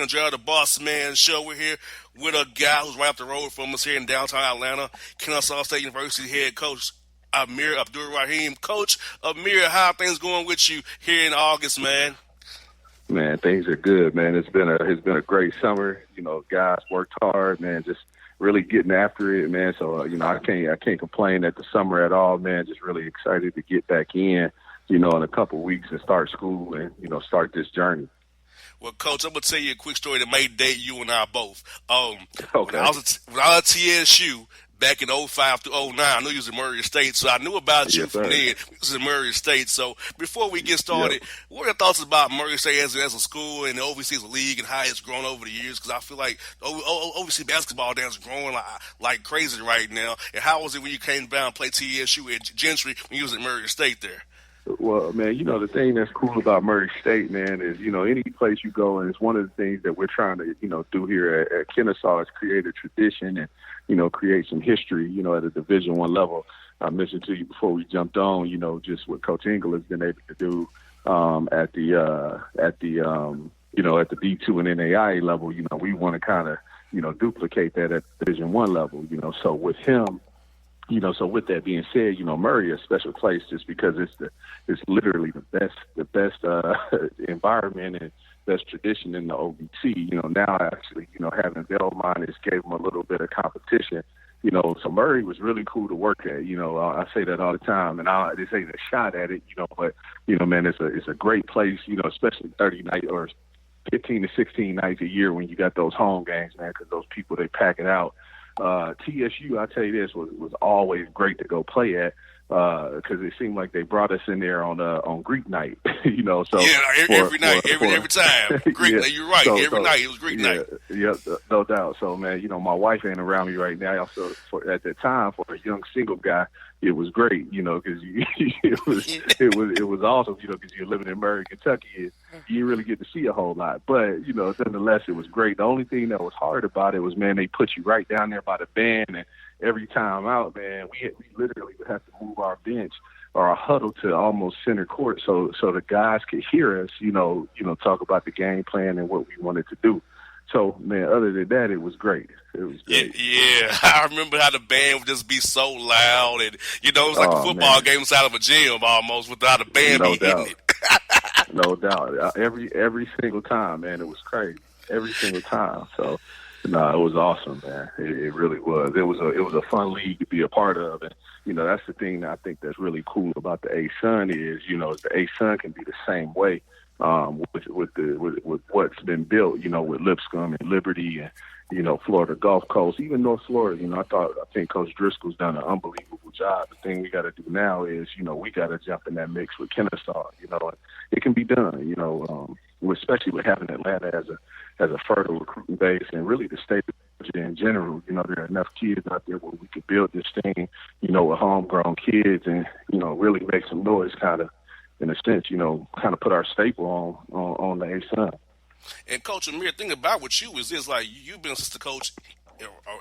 enjoy the Bossman show. We're here with a guy who's right up the road from us here in downtown Atlanta, Kennesaw State University head coach Amir Abdul Rahim. Coach Amir, how are things going with you here in August, man? Man, things are good, man. It's been a great summer. Guys worked hard, man. Just really getting after it, man. So I can't complain at the summer at all, man. Just really excited to get back in, in a couple of weeks and start school and start this journey. Well, Coach, I'm gonna tell you a quick story that may date you and I both. Okay. When I was at TSU back in 05 to 09, I knew you was in Murray State, so I knew about you Yes, from sir. then. We was in Murray State. So before we get started, Yep. what are your thoughts about Murray State as a school and the overseas league and how it's grown over the years? Because I feel like overseas basketball down is growing like crazy right now. And how was it when you came down and played TSU at Gentry when you was at Murray State there? Well, man, the thing that's cool about Murray State, man, is, any place you go, and it's one of the things that we're trying to, do here at Kennesaw is create a tradition and, create some history, at a Division I level. I mentioned to you before we jumped on, just what Coach Engel has been able to do at the D2 and NAIA level. We want to kind of, duplicate that at Division I level, so with him, so with that being said, Murray is a special place just because it's literally the best environment and best tradition in the OVC. Now actually, having Belmont has gave them a little bit of competition. So Murray was really cool to work at. I say that all the time, and this ain't a shot at it, but man, it's a great place. Especially 30 nights or 15 to 16 nights a year when you got those home games, man, because those people they pack it out. TSU, I tell you this, was always great to go play at because it seemed like they brought us in there on Greek night, So yeah, every night, every time. Greek night, you're right. Every night it was Greek night. Yeah, no doubt. So man, my wife ain't around me right now. So at that time, for a young single guy, it was great, because it was awesome, because you're living in Murray, Kentucky, and you didn't really get to see a whole lot. But nonetheless, it was great. The only thing that was hard about it was, man, they put you right down there by the band, and every time out, man, we literally would have to move our bench or our huddle to almost center court, so the guys could hear us, talk about the game plan and what we wanted to do. So, man, other than that, it was great. It was great. Yeah, I remember how the band would just be so loud, and it was like a football game inside of a gym almost without a band No be hitting doubt. it. No doubt. Every single time, man, it was crazy. Every single time. So, no, it was awesome, man. It really was. It was a fun league to be a part of, and that's the thing that I think that's really cool about the A-Sun is, the A-Sun can be the same way. With what's been built, with Lipscomb and Liberty and, Florida Gulf Coast, even North Florida, I think Coach Driscoll's done an unbelievable job. The thing we got to do now is, we got to jump in that mix with Kennesaw, and it can be done, especially with having Atlanta as a fertile recruiting base and really the state of Georgia in general. There are enough kids out there where we could build this thing, with homegrown kids and, really make some noise kind of, in a sense, kind of put our staple on the A-Sun. And Coach Amir, the thing about with you is this, like, you've been assistant coach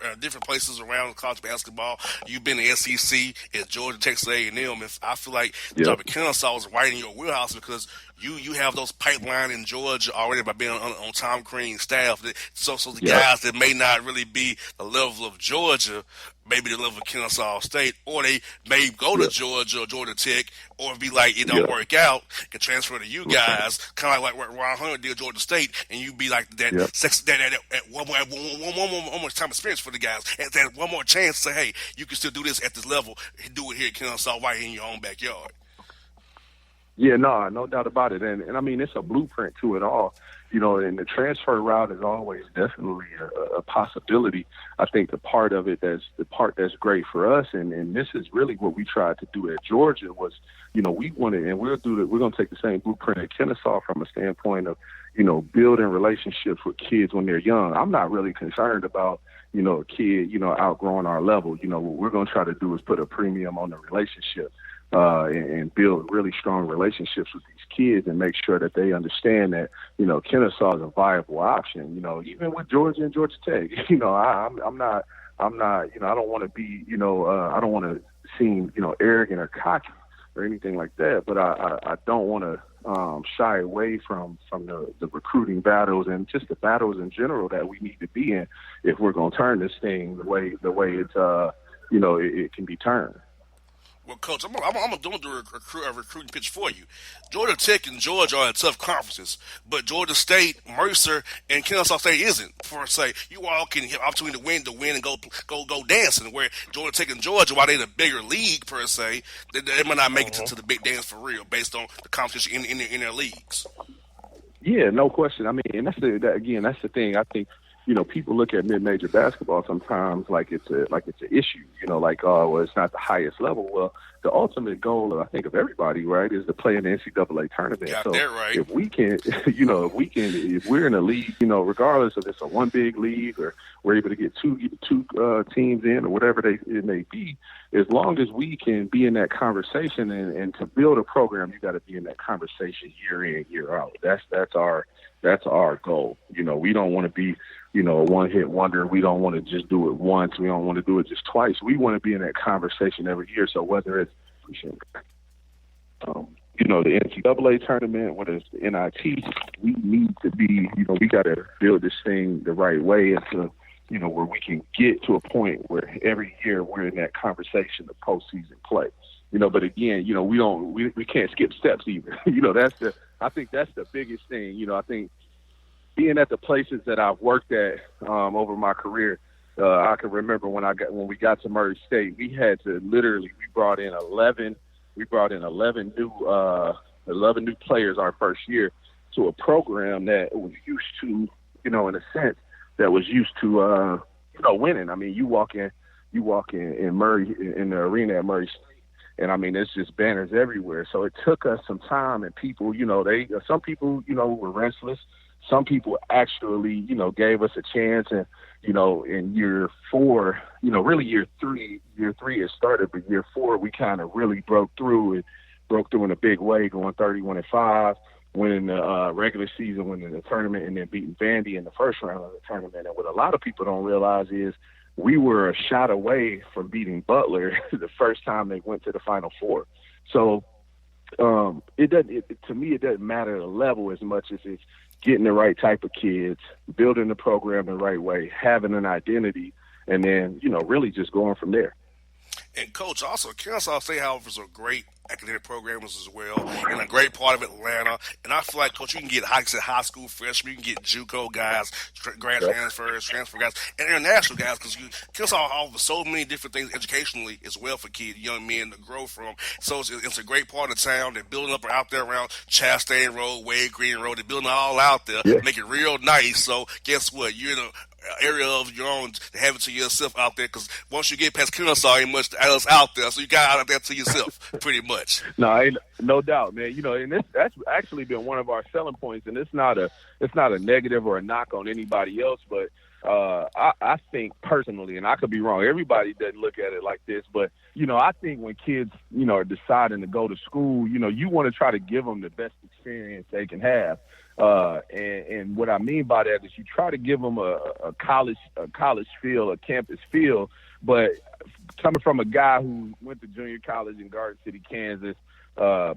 at different places around college basketball. You've been in SEC at Georgia, Texas A&M, and I feel like the job at Kennesaw is right in your wheelhouse because you have those pipeline in Georgia already by being on Tom Crean's staff. So the guys that may not really be the level of Georgia, maybe the level of Kennesaw State, or they may go to Georgia or Georgia Tech, or be like it don't work out, can transfer to you guys, kind of like what Ron Hunter did at Georgia State, and you be like that one more time experience for the guys, and that one more chance to say, hey, you can still do this at this level, do it here at Kennesaw right in your own backyard. Yeah, no doubt about it. And I mean, it's a blueprint to it all, and the transfer route is always definitely a possibility. I think the part that's great for us, and this is really what we tried to do at Georgia was, we wanted, and we're going to take the same blueprint at Kennesaw from a standpoint of, building relationships with kids when they're young. I'm not really concerned about, a kid, outgrowing our level. What we're going to try to do is put a premium on the relationship. And build really strong relationships with these kids and make sure that they understand that, Kennesaw is a viable option, even with Georgia and Georgia Tech. I'm not, I don't want to be, I don't want to seem, arrogant or cocky or anything like that, but I don't want to, shy away from the recruiting battles and just the battles in general that we need to be in if we're going to turn this thing the way it's it can be turned. Well, Coach, I'm gonna do a recruiting pitch for you. Georgia Tech and Georgia are in tough conferences, but Georgia State, Mercer, and Kennesaw State isn't. Per se, you all can have opportunity to win and go dancing. Where Georgia Tech and Georgia, while they're in a bigger league per se, they might not make it to the big dance for real, based on the competition in their leagues. Yeah, no question. I mean, and that's the thing. I think people look at mid-major basketball sometimes like it's an issue. Like, oh, well, it's not the highest level. Well, the ultimate goal, I think, of everybody, right, is to play in the NCAA tournament. Got so that right. if we can, if we're in a league, regardless if it's a one big league or we're able to get two teams in or whatever it may be, as long as we can be in that conversation and to build a program, you got to be in that conversation year in, year out. That's our goal. We don't want to be, a one-hit wonder. We don't want to just do it once. We don't want to do it just twice. We want to be in that conversation every year. So whether it's, the NCAA tournament, whether it's the NIT, we need to be, we got to build this thing the right way into, where we can get to a point where every year we're in that conversation of postseason play. But again, we can't skip steps either. I think that's the biggest thing. I think being at the places that I've worked at over my career, I can remember when we got to Murray State, we had to we brought in 11 new players our first year to a program that was used to, in a sense, that was used to winning. I mean, you walk in Murray in the arena at Murray State, and I mean, it's just banners everywhere. So it took us some time, and people, some people, were restless. Some people actually, gave us a chance, and in year 4, really year three it started, but year 4 we kind of really broke through in a big way, going 31-5, winning the regular season, winning the tournament, and then beating Vandy in the first round of the tournament. And what a lot of people don't realize is we were a shot away from beating Butler the first time they went to the Final Four. So to me, it doesn't matter the level as much as it's getting the right type of kids, building the program the right way, having an identity, and then, really just going from there. And, Coach, also, Kennesaw State, however, is a great academic programs as well, and a great part of Atlanta. And I feel like, Coach, you can get high school freshmen, you can get JUCO guys, grad transfers, transfer guys, and international guys, because Kennesaw offers so many different things educationally as well for kids, young men to grow from. So it's a great part of town. They're building up out there around Chastain Road, Wade Green Road. They're building it all out there, make it real nice. So guess what? You're in a area of your own to have it to yourself out there, because once you get past Kennesaw, ain't much else out there, so you got out there to yourself pretty much. No doubt, man. And that's actually been one of our selling points, and it's not a negative or a knock on anybody else, but I think personally, and I could be wrong, everybody doesn't look at it like this, but I think when kids are deciding to go to school, you want to try to give them the best experience they can have. And what I mean by that is you try to give them a college feel, a campus feel, but coming from a guy who went to junior college in Garden City, Kansas,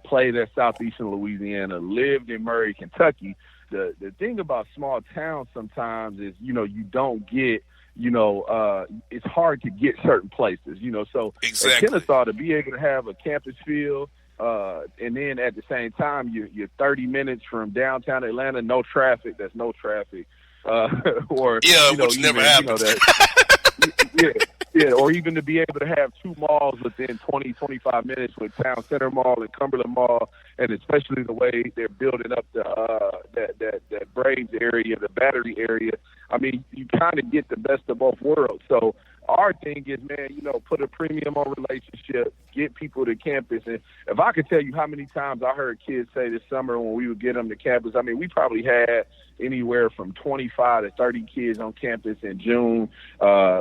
played at Southeastern Louisiana, lived in Murray, Kentucky, the thing about small towns sometimes is, you don't get, it's hard to get certain places, so exactly. At Kennesaw, to be able to have a campus feel, and then at the same time, you're 30 minutes from downtown Atlanta, no traffic. There's no traffic, or which never happens. Or even to be able to have two malls within 20, 25 minutes with Town Center Mall and Cumberland Mall, and especially the way they're building up that Braves area, the Battery area. I mean, you kind of get the best of both worlds. So our thing is, man, put a premium on relationship, get people to campus. And if I could tell you how many times I heard kids say this summer when we would get them to campus, I mean, we probably had anywhere from 25 to 30 kids on campus in June,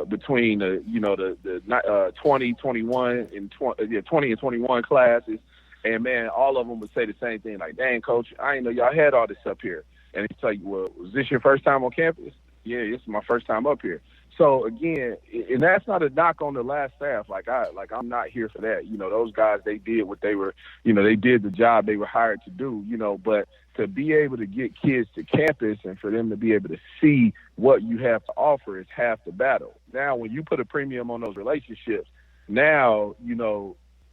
between the 20, 21 and 20 and 21 classes. And man, all of them would say the same thing, like, "Dang, Coach, I didn't know y'all had all this up here." And it's like, "Well, was this your first time on campus?" "Yeah, this is my first time up here." So again, and that's not a knock on the last staff. I'm not here for that. Those guys, they did what they were, they did the job they were hired to do, but to be able to get kids to campus and for them to be able to see what you have to offer is half the battle. Now, when you put a premium on those relationships, now,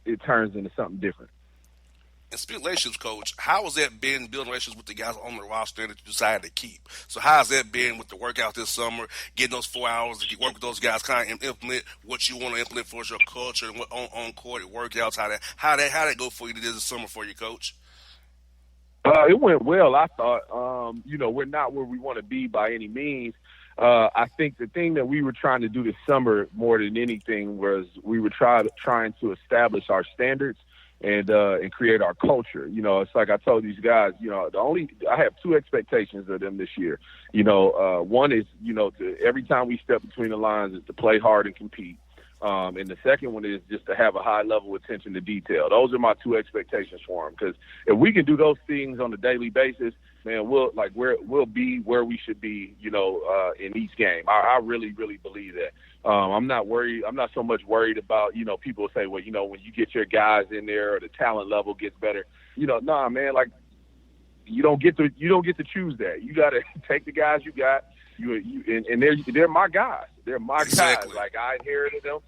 it turns into something different. And speaking of relationships, Coach, how has that been building relationships with the guys on the roster that you decided to keep? So how has that been with the workout this summer, getting those 4 hours to work with those guys, kind of implement what you want to implement for your culture and what on court workouts? How that go for you this summer for you, Coach? It went well, I thought. We're not where we want to be by any means. I think the thing that we were trying to do this summer more than anything was we were trying to establish our standards and create our culture. It's like I told these guys, I have two expectations of them this year. One is, every time we step between the lines is to play hard and compete. And the second one is just to have a high level of attention to detail. Those are my two expectations for them. Because if we can do those things on a daily basis, man, we'll be where we should be, in each game. I really, really believe that. I'm not worried. I'm not so much worried about, people say, well, when you get your guys in there or the talent level gets better, nah, man, like you don't get to choose that. You got to take the guys you got. And they're my guys. They're my guys. Like I inherited them.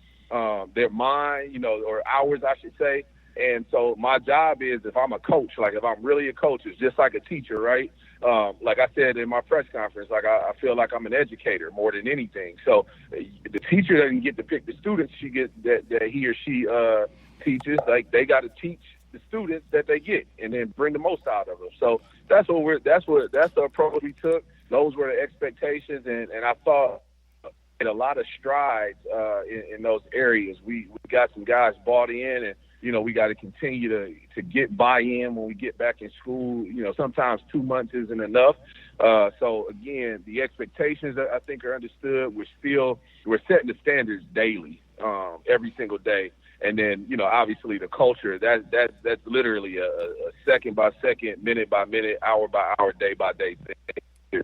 They're mine, or ours, I should say. And so my job is, if I'm a coach, like if I'm really a coach, it's just like a teacher, right? Like I said in my press conference, like I feel like I'm an educator more than anything. So the teacher doesn't get to pick the students that he or she teaches. Like they got to teach the students that they get and then bring the most out of them. So that's the approach we took. Those were the expectations, and I thought in a lot of strides in those areas. We got some guys bought in, and we got to continue to get buy-in when we get back in school. Sometimes 2 months isn't enough. So again, the expectations I think are understood. We're setting the standards daily, every single day. And then, obviously the culture, that's literally a second by second, minute by minute, hour by hour, day by day thing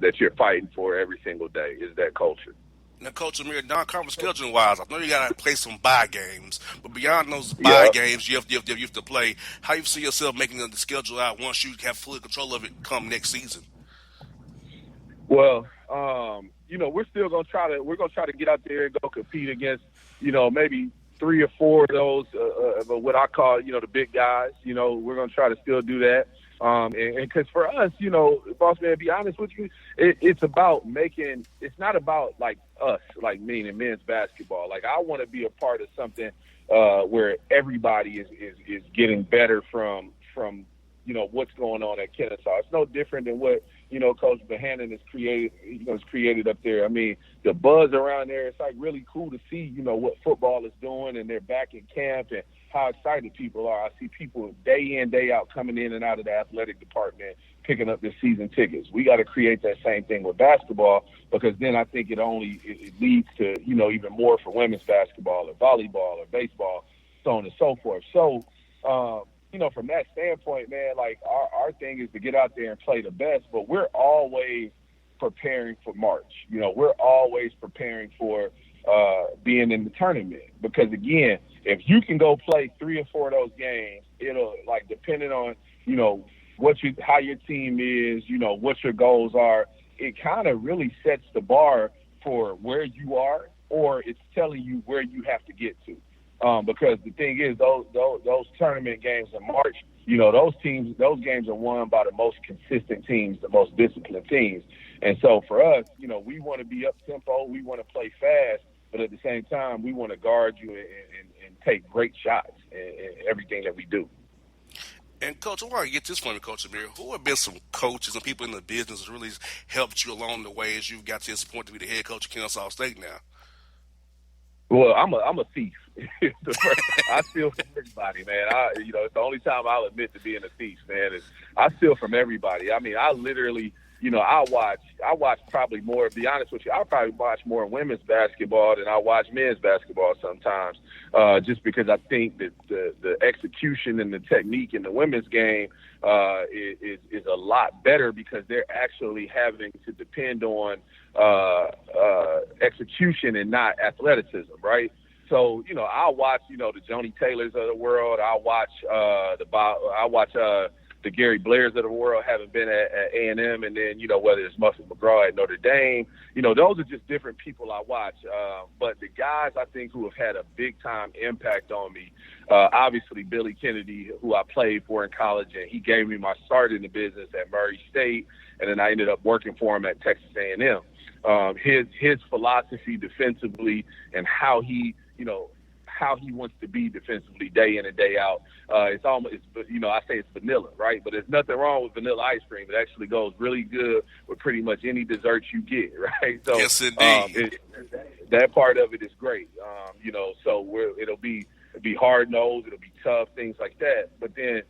that you're fighting for every single day is that culture. Now, Coach Amir, non-conference scheduling wise, I know you got to play some bye games, but beyond those bye games, you have to play. How you see yourself making the schedule out once you have full control of it come next season? Well, we're still gonna try to get out there and go compete against, maybe 3 or 4 of those, what I call, the big guys. We're gonna try to still do that. And because for us, Bossman, to be honest with you, it's not about like us, like me and men's basketball. Like I want to be a part of something where everybody is getting better from what's going on at Kennesaw. It's no different than what Coach Bohannon has created up there. I mean, the buzz around there, it's like really cool to see what football is doing, and they're back in camp and how excited people are. I see people day in, day out coming in and out of the athletic department picking up their season tickets. We got to create that same thing with basketball, because then I think it leads to even more for women's basketball or volleyball or baseball, so on and so forth. So from that standpoint, man, like our thing is to get out there and play the best, but we're always preparing for March. We're always preparing for being in the tournament, because again, if you can go play 3 or 4 of those games, it'll, like, depending on how your team is, what your goals are, it kind of really sets the bar for where you are, or it's telling you where you have to get to. Because the thing is, those tournament games in March, those games are won by the most consistent teams, the most disciplined teams. And so for us, we want to be up tempo, we want to play fast, but at the same time, we want to guard you and take great shots in everything that we do. And, Coach, I want to get this from you, Coach Amir. Who have been some coaches and people in the business that really helped you along the way as you've got to this point to be the head coach of Kennesaw State now? Well, I'm a thief. I steal from everybody, man. It's the only time I'll admit to being a thief, man. I steal from everybody. I mean, I literally, I watch probably more. To be honest with you, I probably watch more women's basketball than I watch men's basketball sometimes, just because I think that the execution and the technique in the women's game is a lot better because they're actually having to depend on execution and not athleticism, right? So, I'll watch, the Joni Taylors of the world. I'll watch the Gary Blairs of the world, having been at A&M, and then, whether it's Muscle McGraw at Notre Dame. Those are just different people I watch. But the guys I think who have had a big-time impact on me, obviously Billy Kennedy, who I played for in college, and he gave me my start in the business at Murray State, and then I ended up working for him at Texas A&M. His philosophy defensively and how he wants to be defensively day in and day out. It's almost, I say it's vanilla, right? But there's nothing wrong with vanilla ice cream. It actually goes really good with pretty much any dessert you get, right? So, yes, indeed. That part of it is great. So it'll be hard nosed, it'll be tough, things like that. But then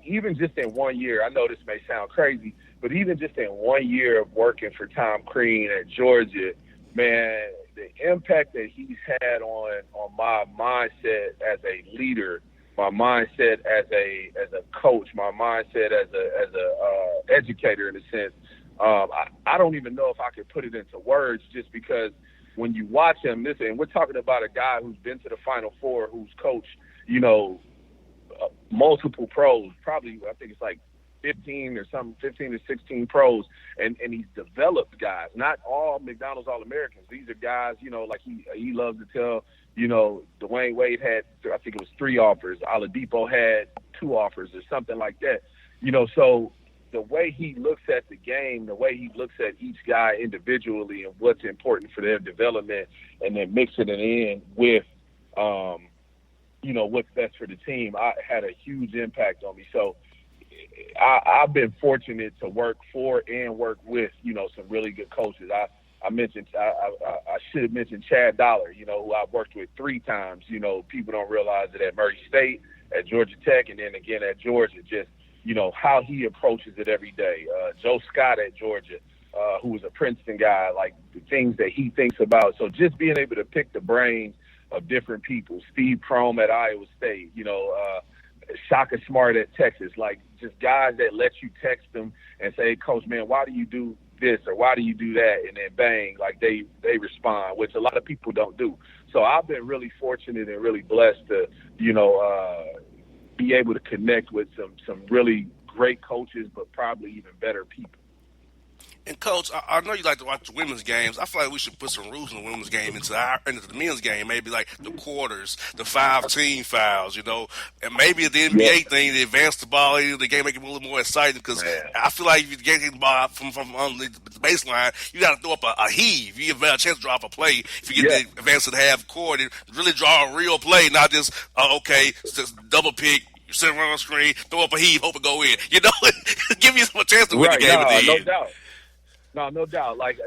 even just in 1 year, I know this may sound crazy, but even just in 1 year of working for Tom Crean at Georgia, man, the impact that he's had on my mindset as a leader, my mindset as a coach, my mindset as a educator in a sense, I don't even know if I could put it into words, just because when you watch him, and we're talking about a guy who's been to the Final Four, who's coached, multiple pros, probably I think it's like 15 or 16 pros, and he's developed guys, not all McDonald's All-Americans. These are guys, like he loves to tell, Dwayne Wade had, I think it was 3 offers. Oladipo had 2 offers or something like that. So the way he looks at the game, the way he looks at each guy individually and what's important for their development, and then mixing it in with, what's best for the team, I had a huge impact on me. So I've been fortunate to work for and work with, some really good coaches. I mentioned, I should have mentioned Chad Dollar, who I've worked with 3 times. People don't realize it at Murray State, at Georgia Tech, and then again at Georgia, just, how he approaches it every day. Joe Scott at Georgia, who was a Princeton guy, like the things that he thinks about. So just being able to pick the brains of different people, Steve Prohm at Iowa State, Shaka Smart at Texas, like just guys that let you text them and say, Coach, man, why do you do this or why do you do that? And then bang, like they respond, which a lot of people don't do. So I've been really fortunate and really blessed to, be able to connect with some really great coaches, but probably even better people. And Coach, I know you like to watch the women's games. I feel like we should put some rules in the women's game into the men's game. Maybe like the quarters, the 5-team fouls, and maybe the NBA thing, the advance the ball, the game make it a little more exciting. Because I feel like if you get the ball from the baseline, you got to throw up a heave. You have a chance to drop a play if you get the advance to the half court and really draw a real play, not just just double pick. Sit around the screen, throw up a heave, hope it go in. Give you a chance to win the game at the end. No doubt. Like,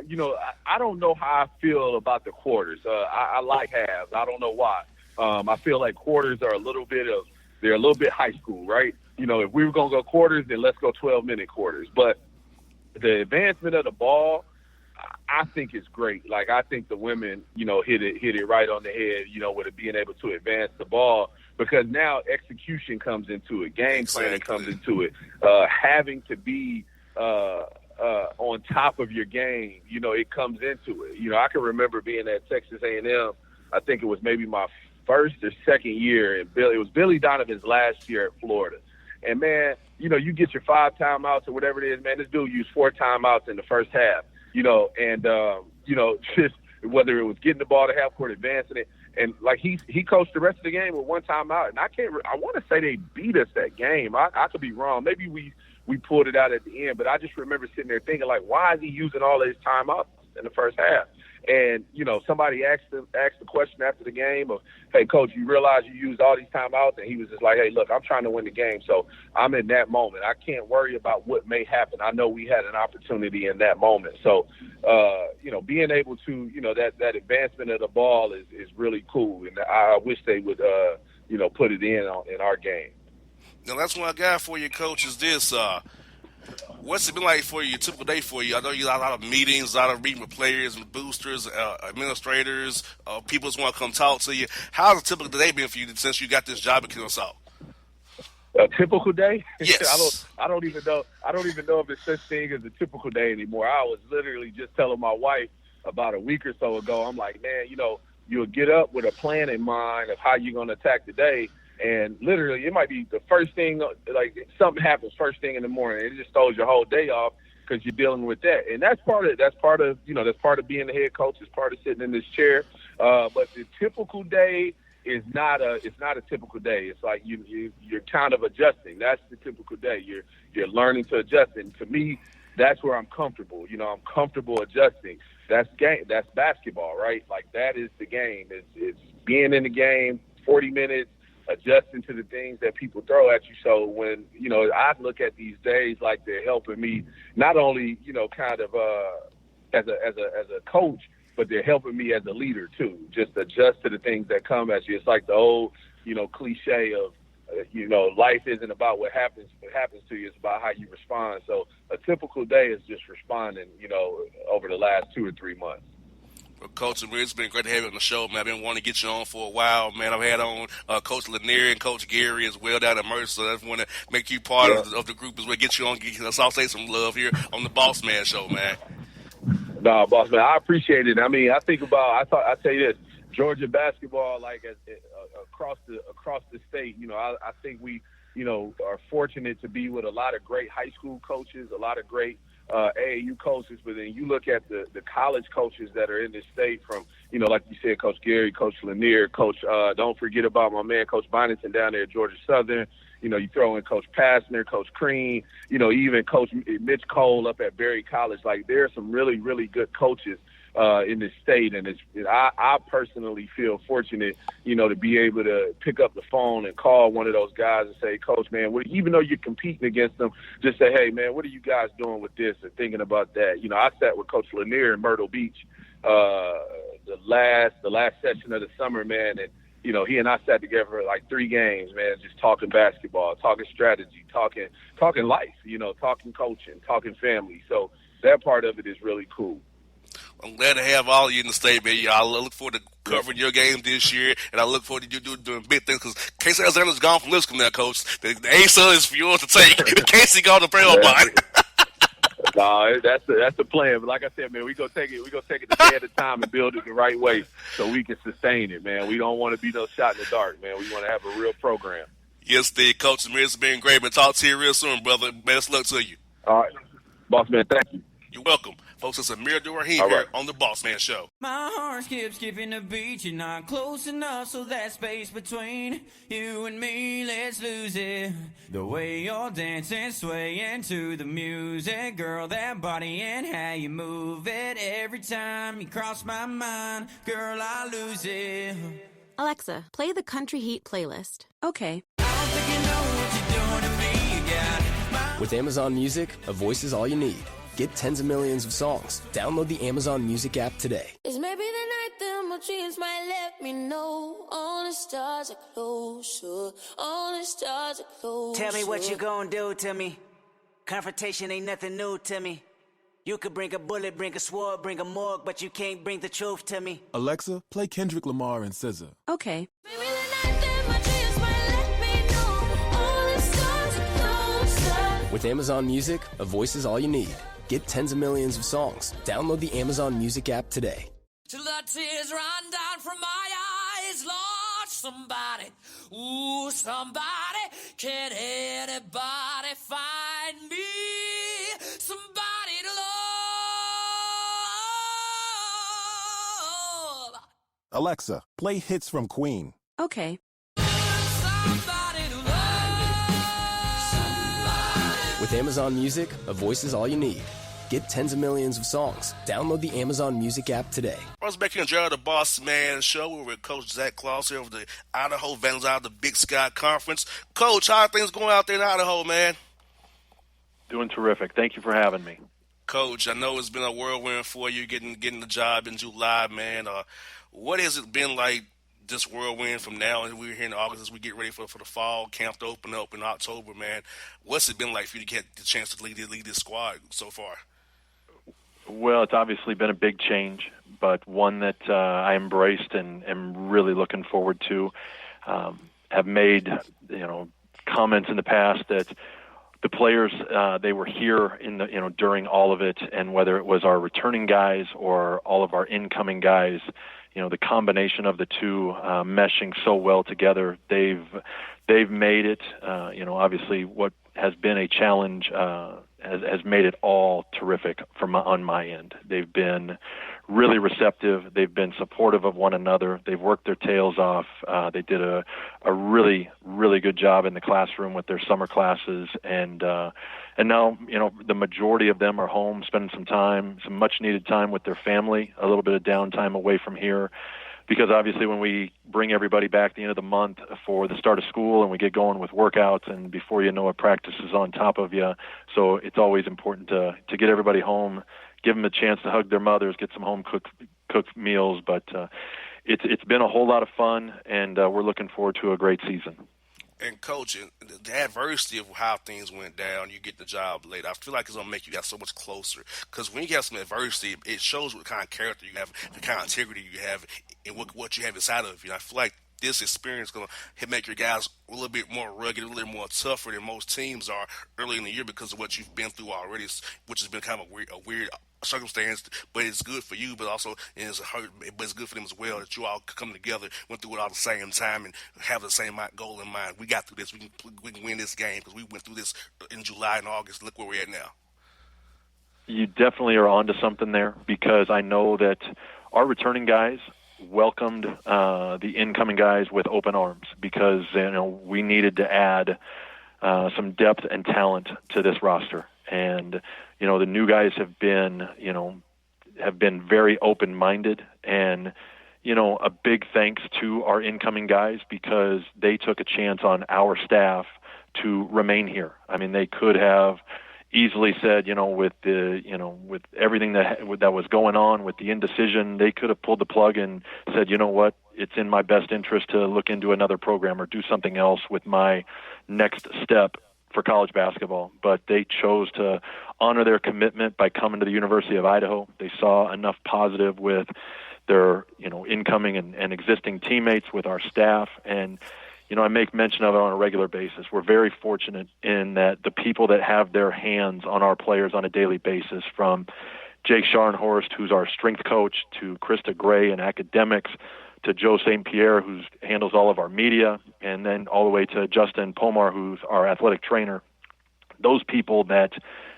I don't know how I feel about the quarters. I like halves. I don't know why. I feel like quarters are a little bit high school, right? If we were going to go quarters, then let's go 12-minute quarters. But the advancement of the ball, I think is great. Like, I think the women, hit it right on the head, with it being able to advance the ball, because now execution comes into it, game planning comes into it, having to be on top of your game, it comes into it. I can remember being at Texas A&M. I think it was maybe my first or second year, and it was Billy Donovan's last year at Florida. And man, you get your 5 timeouts or whatever it is, man. This dude used 4 timeouts in the first half. Just whether it was getting the ball to half court, advancing it, and like he coached the rest of the game with 1 timeout. And I want to say they beat us that game. I could be wrong. Maybe we pulled it out at the end, but I just remember sitting there thinking, like, why is he using all of his timeouts in the first half? And, somebody asked the question after the game of, hey, Coach, you realize you used all these timeouts? And he was just like, hey, look, I'm trying to win the game, so I'm in that moment. I can't worry about what may happen. I know we had an opportunity in that moment. So, being able to, that advancement of the ball is really cool. And I wish they would, put it in our game. Now, that's what I got for you, Coach, is this. What's it been like for you, a typical day for you? I know you got a lot of meetings, a lot of meeting with players and boosters, administrators, people just want to come talk to you. How's a typical day been for you since you got this job at Kennesaw? A typical day? Yes. I don't even know if there's such thing as a typical day anymore. I was literally just telling my wife about a week or so ago. I'm like, man, you'll get up with a plan in mind of how you're going to attack the day. And literally, it might be the first thing, like something happens first thing in the morning. It just throws your whole day off because you're dealing with that. And that's part of being the head coach. It's part of sitting in this chair. But the typical day is not a typical day. It's like you're kind of adjusting. That's the typical day. You're learning to adjust. And to me, that's where I'm comfortable. I'm comfortable adjusting. That's basketball, right? Like that is the game. It's being in the game, 40 minutes, adjusting to the things that people throw at you. So when, I look at these days like they're helping me not only, kind of as a coach, but they're helping me as a leader too. Just adjust to the things that come at you. It's like the old, cliche of, life isn't about what happens to you. It's about how you respond. So a typical day is just responding, over the last 2 or 3 months. Well, Coach, it's been great to have you on the show, man. I've been wanting to get you on for a while, man. I've had on Coach Lanier and Coach Gary as well down at Mercer. So I just want to make you part of the group as well. Get you on, let's all say some love here on the Bossman Show, man. No, Bossman, I appreciate it. I mean, I tell you this, Georgia basketball, like across the state, I think we, are fortunate to be with a lot of great high school coaches, a lot of great AAU coaches, but then you look at the college coaches that are in this state from, like you said, Coach Gary, Coach Lanier, Coach, don't forget about my man, Coach Byington down there at Georgia Southern. You throw in Coach Passner, Coach Crean, even Coach Mitch Cole up at Berry College. Like, there are some really, really good coaches in this state, and I personally feel fortunate, to be able to pick up the phone and call one of those guys and say, Coach, man, even though you're competing against them, just say, hey, man, what are you guys doing with this and thinking about that? I sat with Coach Lanier in Myrtle Beach the last session of the summer, man, and he and I sat together for like 3 games, man, just talking basketball, talking strategy, talking life, talking coaching, talking family. So that part of it is really cool. I'm glad to have all of you in the state, man. I look forward to covering your game this year, and I look forward to you doing big things because Casey Alexander's gone from Lipscomb now, Coach. The ASA is for yours to take. Casey gone to Belmont. No, that's the plan. But like I said, man, we go take it a day at a time and build it the right way so we can sustain it, man. We don't want to be no shot in the dark, man. We want to have a real program. Yes, Coach. It's been great, man. Talk to you real soon, brother. Best luck to you. All right. Boss man, thank you. You're welcome. Folks, it's Amir Durahim here on the Bossman Show. My heart skips skipping the beat. You're not close enough, so that space between you and me, let's lose it. The way you're dancing, swaying to the music, girl, that body and how you move it. Every time you cross my mind, girl, I lose it. Alexa, play the Country Heat playlist. Okay. I don't think you know what you're doing to me. You got With Amazon Music, a voice is all you need. Get tens of millions of songs. Download the Amazon Music app today. It's maybe the night that my dreams might let me know. All the stars are closer. All the stars are closer. Tell me what you gonna do to me. Confrontation ain't nothing new to me. You could bring a bullet, bring a sword, bring a morgue, but you can't bring the truth to me. Alexa, play Kendrick Lamar and SZA. Okay. Maybe the night that my dreams might let me know. All the stars are closer. With Amazon Music, a voice is all you need. Get tens of millions of songs. Download the Amazon Music app today. till the tears run down from my eyes. Lord, somebody, ooh, somebody, can anybody find me? Somebody to love. Alexa, play hits from Queen. Okay. Somebody to love. Somebody. With Amazon Music, a voice is all you need. Get tens of millions of songs. Download the Amazon Music app today. I was back here in Jared, the Bossman Show. We're with Coach Zach Claus here over the Idaho Vandals out of the Big Sky Conference. Coach, how are things going out there in Idaho, man? Doing terrific. Thank you for having me. Coach, I know it's been a whirlwind for you getting the job in July, man. What has it been like this whirlwind from now, and we're here in August as we get ready for the fall camp to open up in October, man. What's it been like for you to get the chance to lead this squad so far? Well, it's obviously been a big change, but one that I embraced and am really looking forward to. Have made, comments in the past that the players, they were here in the, during all of it, and whether it was our returning guys or all of our incoming guys, the combination of the two meshing so well together, they've made it. Obviously, what has been a challenge has made it all terrific on my end. They've been really receptive. They've been supportive of one another. They've worked their tails off. They did a really, really good job in the classroom with their summer classes. And now, the majority of them are home, spending some much needed time with their family, a little bit of downtime away from here. Because obviously when we bring everybody back at the end of the month for the start of school and we get going with workouts, and before you know it, practice is on top of you. So it's always important to get everybody home, give them a chance to hug their mothers, get some home cooked meals. But it's been a whole lot of fun, and we're looking forward to a great season. And Coach, the adversity of how things went down, you get the job later. I feel like it's going to make you guys so much closer. Because when you have some adversity, it shows what kind of character you have, the kind of integrity you have, and what you have inside of you. And I feel like this experience is going to make your guys a little bit more rugged, a little more tougher than most teams are early in the year because of what you've been through already, which has been kind of a weird circumstance, but it's good for you, but also but it's good for them as well that you all come together, went through it all at the same time, and have the same goal in mind. We got through this. We can win this game because we went through this in July and August. Look where we're at now. You definitely are onto something there, because I know that our returning guys welcomed the incoming guys with open arms, because we needed to add some depth and talent to this roster. And the new guys have been very open-minded, and a big thanks to our incoming guys, because they took a chance on our staff to remain here. I mean, they could have easily said, with everything that was going on with the indecision, they could have pulled the plug and said, you know what, it's in my best interest to look into another program or do something else with my next step for college basketball. But they chose to honor their commitment by coming to the University of Idaho. They saw enough positive with their, incoming and existing teammates, with our staff. And, I make mention of it on a regular basis. We're very fortunate in that the people that have their hands on our players on a daily basis, from Jake Scharnhorst, who's our strength coach, to Krista Gray in academics, to Joe St. Pierre, who handles all of our media, and then all the way to Justin Pomar, who's our athletic trainer. Those people that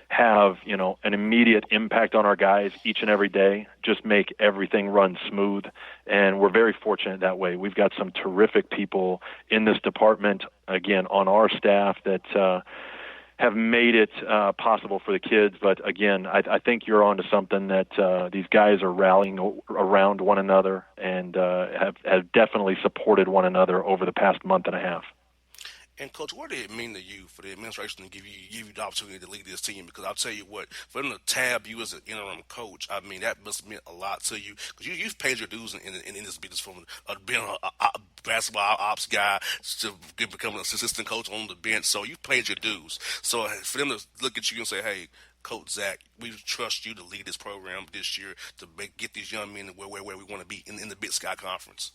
have, an immediate impact on our guys each and every day just make everything run smooth. And we're very fortunate that way. We've got some terrific people in this department, again, on our staff that have made it possible for the kids. But again, I think you're onto something, that these guys are rallying around one another and have definitely supported one another over the past month and a half. And Coach, what did it mean to you for the administration to give you the opportunity to lead this team? Because I'll tell you what, for them to tab you as an interim coach, I mean, that must have meant a lot to you, because you've paid your dues in this business, from being a basketball ops guy to becoming an assistant coach on the bench. So you've paid your dues. So for them to look at you and say, hey, Coach Zach, we trust you to lead this program this year to get these young men where we want to be in the Big Sky Conference.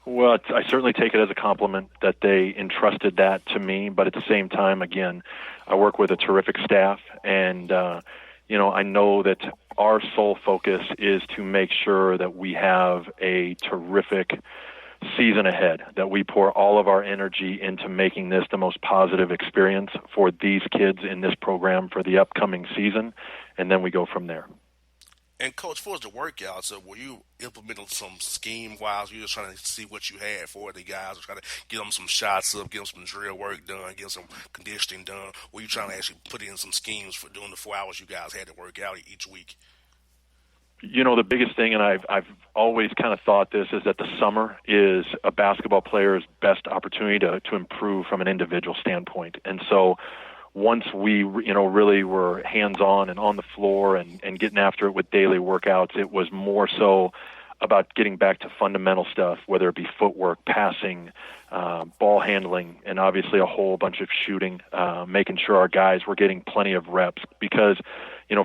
Well, I certainly take it as a compliment that they entrusted that to me. But at the same time, again, I work with a terrific staff, and, I know that our sole focus is to make sure that we have a terrific season ahead, that we pour all of our energy into making this the most positive experience for these kids in this program for the upcoming season, and then we go from there. And Coach, for the workouts, were you implementing some scheme-wise? You were just trying to see what you had for the guys, or trying to get them some shots up, get them some drill work done, get them some conditioning done? Were you trying to actually put in some schemes for doing the 4 hours you guys had to work out each week? The biggest thing, and I've always kind of thought this, is that the summer is a basketball player's best opportunity to improve from an individual standpoint. And so once we, really were hands-on and on the floor and getting after it with daily workouts, it was more so about getting back to fundamental stuff, whether it be footwork, passing, ball handling, and obviously a whole bunch of shooting, making sure our guys were getting plenty of reps because,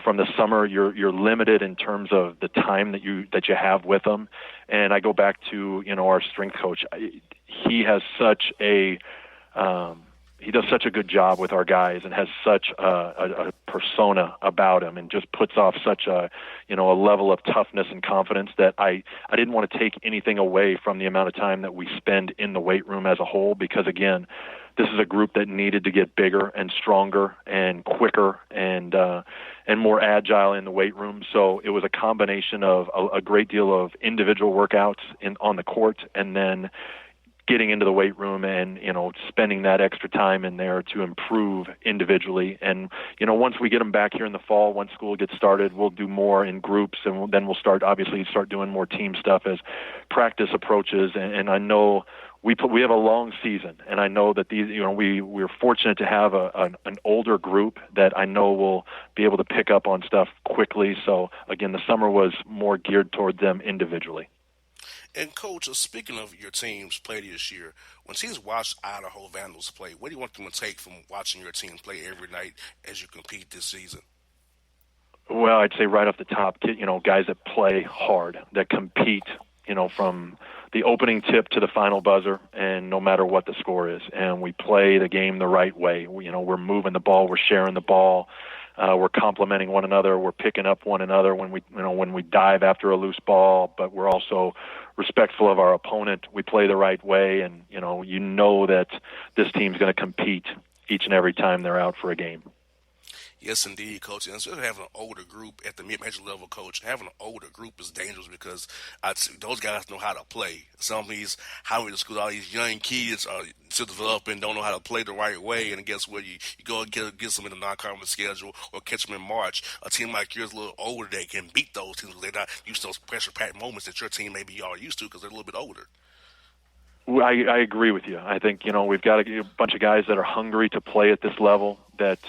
from the summer you're limited in terms of the time that you have with them. And I go back to, our strength coach. He has such a he does such a good job with our guys and has such a persona about him and just puts off such a level of toughness and confidence that I didn't want to take anything away from the amount of time that we spend in the weight room as a whole, because again, this is a group that needed to get bigger and stronger and quicker and more agile in the weight room. So it was a combination of a great deal of individual workouts on the court, and then getting into the weight room and, spending that extra time in there to improve individually. And, once we get them back here in the fall, once school gets started, we'll do more in groups, and then we'll start doing more team stuff as practice approaches. And I know we have a long season, and I know that we're fortunate to have an older group that I know will be able to pick up on stuff quickly. So again, the summer was more geared toward them individually. And, Coach, speaking of your team's play this year, when teams watch Idaho Vandals play, what do you want them to take from watching your team play every night as you compete this season? Well, I'd say right off the top, guys that play hard, that compete, from the opening tip to the final buzzer, and no matter what the score is. And we play the game the right way. We're moving the ball, we're sharing the ball. We're complimenting one another. We're picking up one another when we dive after a loose ball, but we're also respectful of our opponent. We play the right way, and that this team's going to compete each and every time they're out for a game. Yes, indeed, Coach. And instead of having an older group at the mid-major level, Coach, having an older group is dangerous because those guys know how to play. Some of these, how we school, all these young kids are still developing, don't know how to play the right way. And guess what? You go and get some in the non-conference schedule or catch them in March. A team like yours, a little older, they can beat those teams. They're not used to those pressure-packed moments that your team maybe y'all are used to because they're a little bit older. I agree with you. I think, we've got a bunch of guys that are hungry to play at this level that,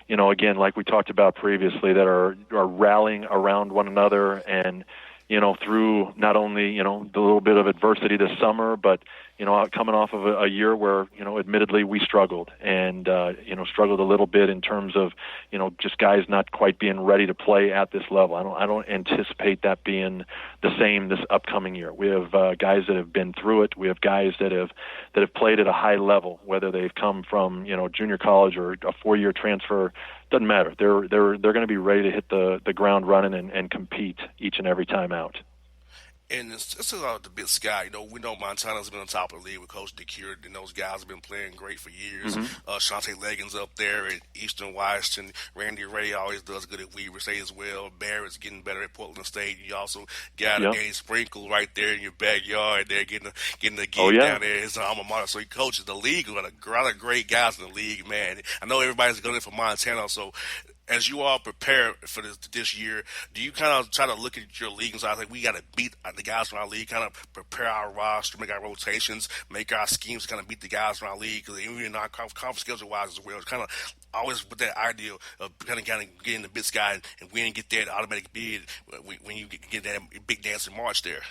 again, like we talked about previously, that are rallying around one another and, through not only, the little bit of adversity this summer, but, coming off of a year where, admittedly we struggled and, struggled a little bit in terms of, just guys not quite being ready to play at this level. I don't anticipate that being the same this upcoming year. We have guys that have been through it. We have guys that have played at a high level, whether they've come from, junior college or a 4-year transfer. Doesn't matter. They're going to be ready to hit the ground running and compete each and every time out. And it's about the Big Sky. We know Montana's been on top of the league with Coach DeCure, and those guys have been playing great for years. Mm-hmm. Shante Leggins up there at Eastern Washington. Randy Ray always does good at Weber State as well. Barrett's getting better at Portland State. You also got a Danny Sprinkle right there in your backyard there getting the gig down there. His alma mater. So he coaches the league. Got a lot of great guys in the league, man. I know everybody's going in for Montana, so as you all prepare for this year, do you kind of try to look at your league and say, we got to beat the guys from our league, kind of prepare our roster, make our rotations, make our schemes, kind of beat the guys from our league? Because even in our conference schedule-wise as well, it's kind of always with that idea of kind of getting the Big Sky and we didn't get that automatic bid when you get that big dance in March there.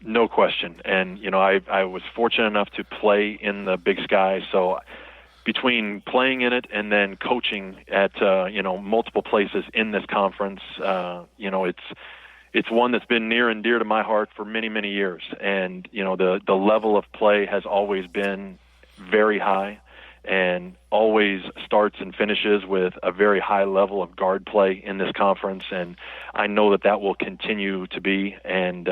No question. And, I was fortunate enough to play in the Big Sky, so between playing in it and then coaching at multiple places in this conference, it's one that's been near and dear to my heart for many, many years. And the level of play has always been very high and always starts and finishes with a very high level of guard play in this conference. And I know that will continue to be. And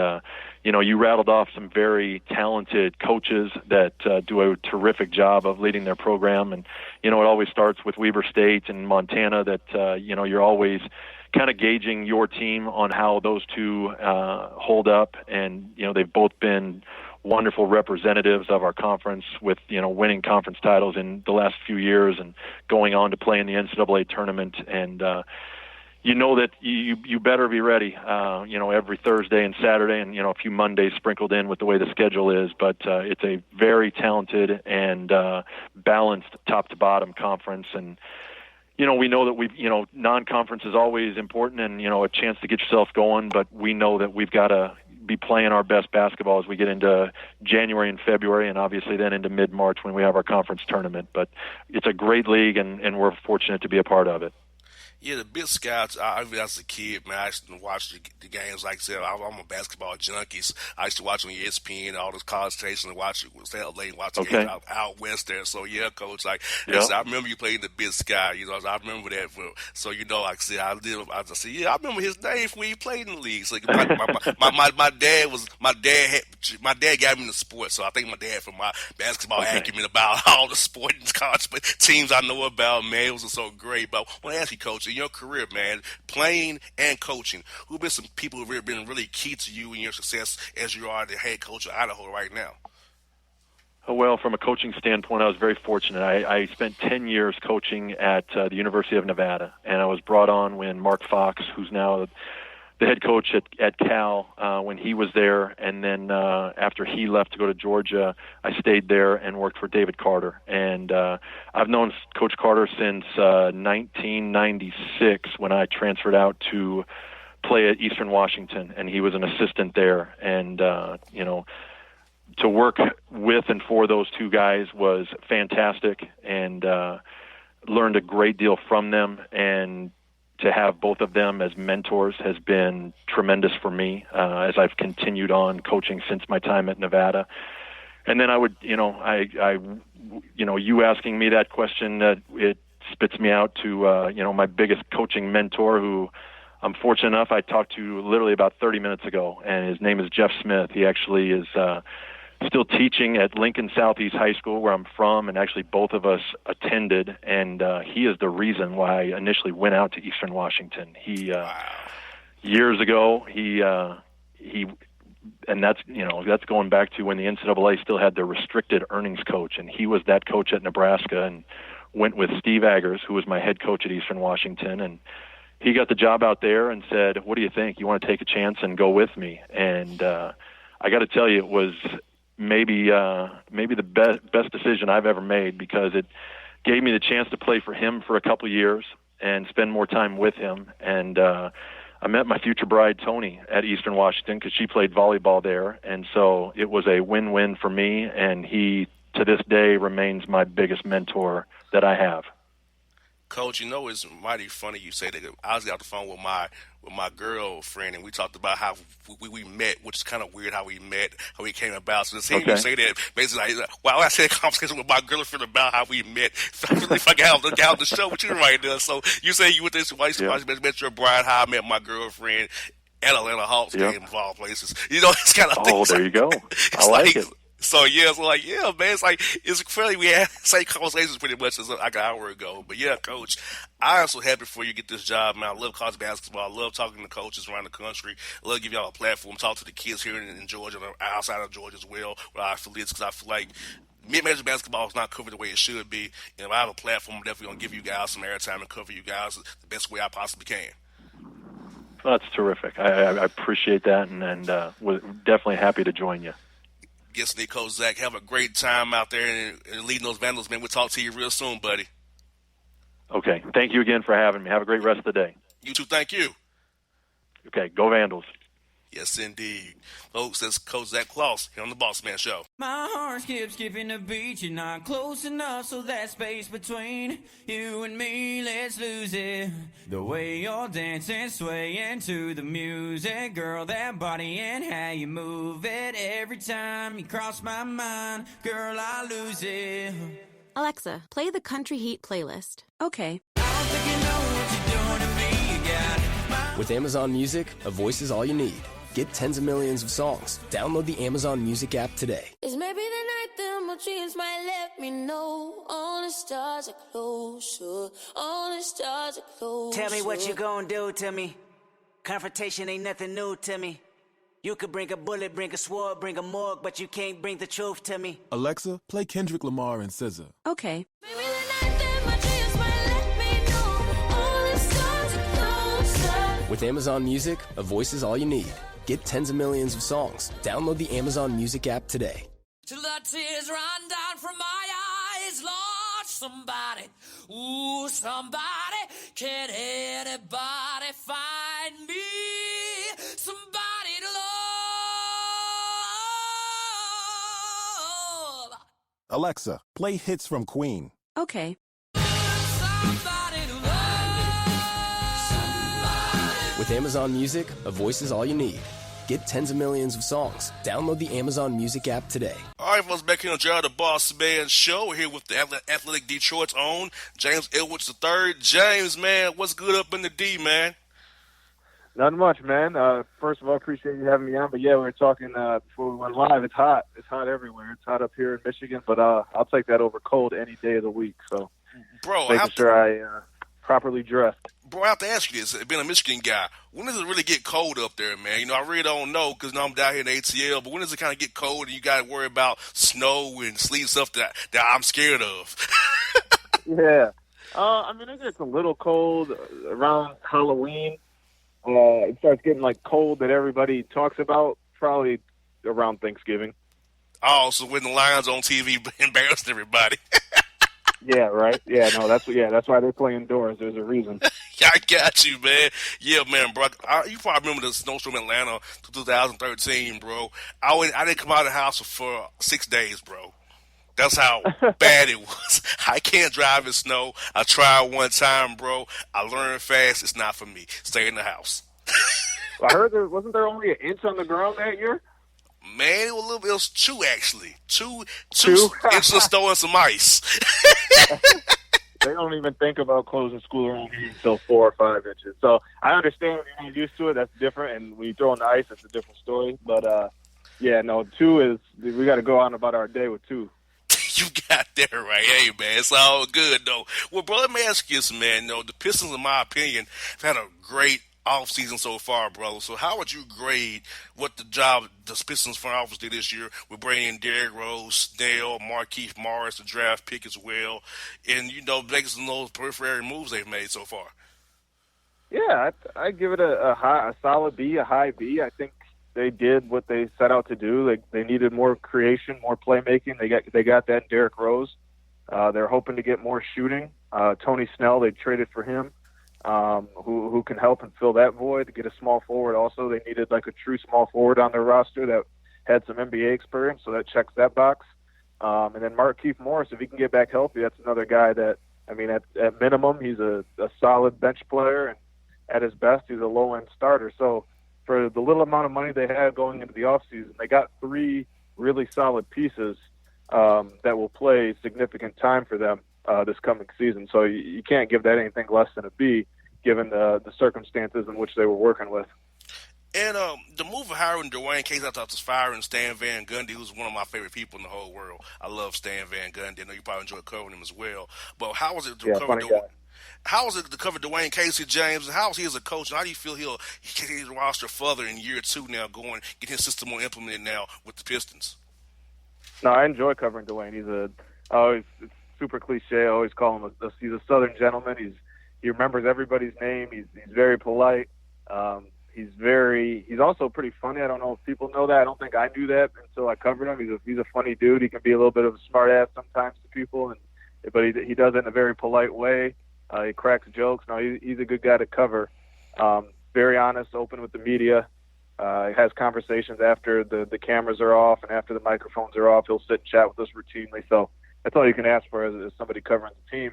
you rattled off some very talented coaches that do a terrific job of leading their program. And, it always starts with Weber State and Montana that, you're always kind of gauging your team on how those two hold up. And, they've both been wonderful representatives of our conference with, winning conference titles in the last few years and going on to play in the NCAA tournament. And, that you better be ready, every Thursday and Saturday and, a few Mondays sprinkled in with the way the schedule is. But it's a very talented and balanced top-to-bottom conference. And, we know that non-conference is always important and, a chance to get yourself going, but we know that we've got to be playing our best basketball as we get into January and February, and obviously then into mid-March when we have our conference tournament. But it's a great league, and we're fortunate to be a part of it. Yeah, the Big Sky, as a kid, man, I used to watch the games. Like I said, I'm a basketball junkie. So I used to watch on ESPN and all those college stations and stay up late and watch the games out west there. So, yeah, Coach, I remember you played in the Big Sky. I remember that. So, like I said, I remember his name when he played in the league. So, my dad got me into sports. So, I think my dad from my basketball acumen about all the sport and college teams I know about, man, it was so great. But I want to ask you, Coach, in your career, man, playing and coaching, who have been some people who have been really key to you in your success as you are the head coach of Idaho right now? Well, from a coaching standpoint, I was very fortunate. I spent 10 years coaching at the University of Nevada, and I was brought on when Mark Fox, who's now the head coach at Cal, when he was there, and then after he left to go to Georgia, I stayed there and worked for David Carter. And I've known Coach Carter since 1996 when I transferred out to play at Eastern Washington, and he was an assistant there. And, to work with and for those two guys was fantastic, and learned a great deal from them, and to have both of them as mentors has been tremendous for me as I've continued on coaching since my time at Nevada. And then I would, you asking me that question, it spits me out to, my biggest coaching mentor, who I'm fortunate enough I talked to literally about 30 minutes ago, and his name is Jeff Smith. He actually is still teaching at Lincoln Southeast High School, where I'm from, and actually both of us attended, and he is the reason why I initially went out to Eastern Washington. Years ago, and that's going back to when the NCAA still had their restricted earnings coach, and he was that coach at Nebraska, and went with Steve Aggers, who was my head coach at Eastern Washington, and he got the job out there and said, "What do you think? You want to take a chance and go with me?" And I got to tell you, it was maybe the best decision I've ever made, because it gave me the chance to play for him for a couple of years and spend more time with him. And I met my future bride, Tony, at Eastern Washington, because she played volleyball there. And so it was a win-win for me, and he, to this day, remains my biggest mentor that I have. Coach, it's mighty funny you say that. I was on the phone with my girlfriend, and we talked about how we met, which is kind of weird how we met, how we came about. So the same you say that, basically, I had a conversation with my girlfriend about how we met. I really forgot to get out the show with you right now. So you say you went to this white met your bride, how I met my girlfriend at Atlanta Hawks game of all places. It's kind of things. Oh, there you go. I like it. So, man, it's funny. We had same conversations pretty much as like an hour ago. But, yeah, Coach, I'm so happy for you to get this job, man. I love college basketball. I love talking to coaches around the country. I love giving y'all a platform, talk to the kids here in Georgia and outside of Georgia as well, where I affiliates, because I feel like mid-major basketball is not covered the way it should be. And if I have a platform, I'm definitely going to give you guys some airtime and cover you guys the best way I possibly can. Well, that's terrific. I appreciate that, and we're definitely happy to join you. Yes, Nick, Coach Zach, have a great time out there and leading those Vandals, man. We'll talk to you real soon, buddy. Okay. Thank you again for having me. Have a great rest of the day. You too. Thank you. Okay. Go Vandals. Yes, indeed. Folks, that's Coach Zach Kloss here on the Bossman Show. My heart skips skipping the beat. You're not close enough, so that space between you and me, let's lose it. The way you're dancing, swaying to the music, girl, that body and how you move it. Every time you cross my mind, girl, I lose it. Alexa, play the Country Heat playlist. Okay. I don't think you know what you're doing to me. You got With Amazon Music, a voice is all you need. Get tens of millions of songs. Download the Amazon Music app today. It's maybe the night that my dreams might let me know. All the stars are closer. All the stars are closer. Tell me what you gonna do to me. Confrontation ain't nothing new to me. You could bring a bullet, bring a sword, bring a morgue, but you can't bring the truth to me. Alexa, play Kendrick Lamar and SZA. Okay. Maybe the night that my dreams might let me know. All the stars are closer. With Amazon Music, a voice is all you need. Get tens of millions of songs. Download the Amazon Music app today. till the tears run down from my eyes, Lord, somebody, ooh, somebody, can anybody find me somebody to love? Alexa, play hits from Queen. Okay. Somebody to love. With Amazon Music, a voice is all you need. Get tens of millions of songs. Download the Amazon Music app today. All right, folks, back here on Jared the Bossman Show. We're here with the Athletic Detroit's own James Edwards III. James, man, what's good up in the D, man? Not much, man. First of all, appreciate you having me on. But yeah, we were talking before we went live. It's hot. It's hot everywhere. It's hot up here in Michigan, but I'll take that over cold any day of the week. So, bro, making sure I properly dressed. Bro, I have to ask you this. Being a Michigan guy, when does it really get cold up there, man? You know, I really don't know because I'm down here in the ATL, but when does it kind of get cold and you got to worry about snow and sleet stuff that I'm scared of? Yeah. I mean, it gets a little cold around Halloween. It starts getting, like, cold that everybody talks about probably around Thanksgiving. Oh, so when the Lions on TV embarrassed everybody. Yeah, right. Yeah, no, that's why they play indoors. There's a reason. I got you, man. Yeah, man, bro. You probably remember the snowstorm in Atlanta 2013, bro. I didn't come out of the house for 6 days, bro. That's how bad it was. I can't drive in snow. I tried one time, bro. I learned fast. It's not for me. Stay in the house. I heard wasn't there only an inch on the ground that year? Man, it was 2 actually. Two inches of snow and some ice. They don't even think about closing school around here until 4 or 5 inches. So I understand when you're not used to it, that's different. And when you throw in the ice, it's a different story. But, yeah, no, 2 is – we got to go on about our day with 2. You got that right. Hey, man, it's all good, though. Well, bro, let me ask you this, man. The Pistons, in my opinion, have had a great offseason so far, brother. So how would you grade what the job the Pistons front office did this year with bringing in Derrick Rose, Snell, Markieff Morris, the draft pick as well, and, making some of those periphery moves they've made so far? Yeah, I give it a solid B, a high B. I think they did what they set out to do. They needed more creation, more playmaking. They got that in Derrick Rose. They're hoping to get more shooting. Tony Snell, they traded for him. Who can help and fill that void, to get a small forward. Also, they needed like a true small forward on their roster that had some NBA experience, so that checks that box. And then Markieff Morris, if he can get back healthy, that's another guy that, I mean, at minimum, he's a solid bench player, and at his best, he's a low-end starter. So for the little amount of money they had going into the offseason, they got 3 really solid pieces that will play significant time for them this coming season. So you can't give that anything less than a B, given the circumstances in which they were working with. And the move of hiring Dwayne Casey, I thought was firing Stan Van Gundy, who's one of my favorite people in the whole world. I love Stan Van Gundy. I know you probably enjoy covering him as well. But how was it to cover Dwayne Casey, James? And how is he as a coach? And how do you feel he'll take his roster further in year 2 now, get his system more implemented now with the Pistons? No, I enjoy covering Dwayne. It's super cliche. I always call him he's a Southern gentleman. He remembers everybody's name. He's very polite. He's also pretty funny. I don't know if people know that. I don't think I knew that until I covered him. He's a funny dude. He can be a little bit of a smart ass sometimes to people, but he does it in a very polite way. He cracks jokes. No, he's a good guy to cover. Very honest, open with the media. He has conversations after the cameras are off and after the microphones are off. He'll sit and chat with us routinely. So that's all you can ask for as somebody covering the team.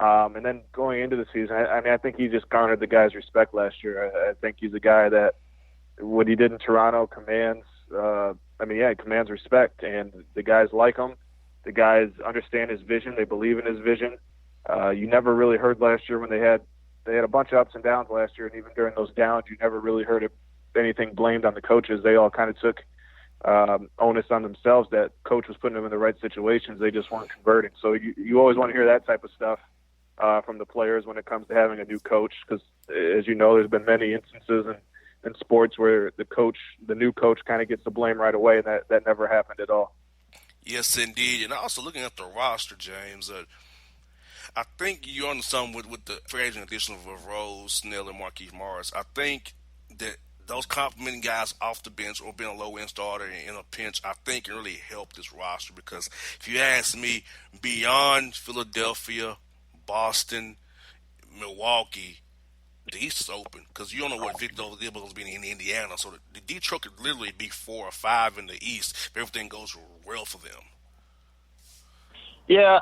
And then going into the season, I think he just garnered the guy's respect last year. I think he's a guy that what he did in Toronto commands. Commands respect, and the guys like him. The guys understand his vision. They believe in his vision. You never really heard last year when they had a bunch of ups and downs last year, and even during those downs, you never really heard anything blamed on the coaches. They all kind of took onus on themselves that coach was putting them in the right situations. They just weren't converting. So you always want to hear that type of stuff from the players when it comes to having a new coach, because as you know, there's been many instances in sports where the new coach kind of gets the blame right away, and that never happened at all. Yes, indeed. And also looking at the roster, James, I think you're on something with the free agent addition of Rose, Snell, and Markieff Morris. I think that those complimenting guys off the bench or being a low-end starter in a pinch, I think can really help this roster because if you ask me, beyond Philadelphia, Boston, Milwaukee, the East is open because you don't know what Victor Oladipo is being in Indiana. So the Detroit could literally be 4 or 5 in the East if everything goes well for them. Yeah,